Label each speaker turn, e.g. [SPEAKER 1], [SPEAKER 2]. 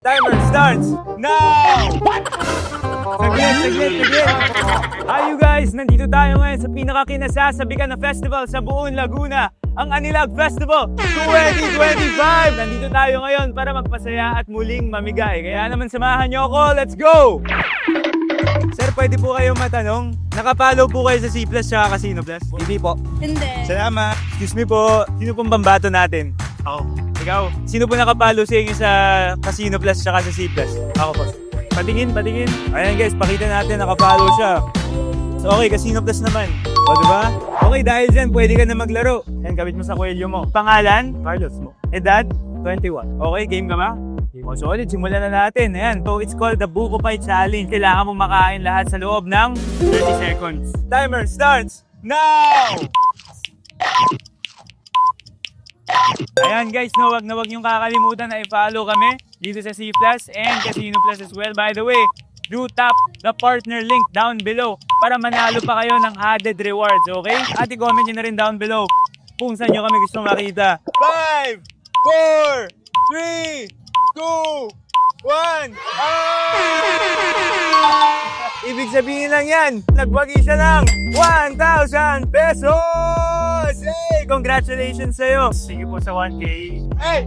[SPEAKER 1] Timer starts now! Saglit. Hi you guys! Nandito tayo ngayon sa pinakakinasasabikan na festival sa buong Laguna, ang Anilag Festival 2025! Nandito tayo ngayon para magpasaya at muling mamigay. Kaya naman samahan niyo ako, let's go! Sir, pwede po kayong matanong, nakapollow po kayo sa C Plus at Casino Plus? Hindi po.
[SPEAKER 2] Hindi.
[SPEAKER 1] Salamat. Excuse me po, sino pong bambato natin? Ako. Ikaw? Sino po nakapalo sa inyo sa Casino Plus at sa C Plus? Ako po. Patingin. Ayan guys, pakita natin, nakapalo siya. So okay, Casino Plus naman. O diba? Okay, dahil dyan, pwede ka na maglaro. Ayan, kabit mo sa kwelyo mo. Pangalan? Carlos mo. Edad? 21. Okay, game ka ba? O solid, simulan na natin. Ayan, so it's called the Buko Pie Challenge. Kailangan mong makain lahat sa loob ng 30 seconds. Timer starts now! Ayan guys, no, wag niyong kakalimutan na i-follow kami dito sa C Plus and Casino Plus as well. By the way, do tap the partner link down below para manalo pa kayo ng added rewards, okay? At i-comment nyo na rin down below kung saan nyo kami gusto makita. 5, 4, 3, 2, 1, Ibig sabihin lang yan, nagwagi siya ng 1,000 pesos! Hey! Congratulations sa'yo! Sige po sa 1K. Hey!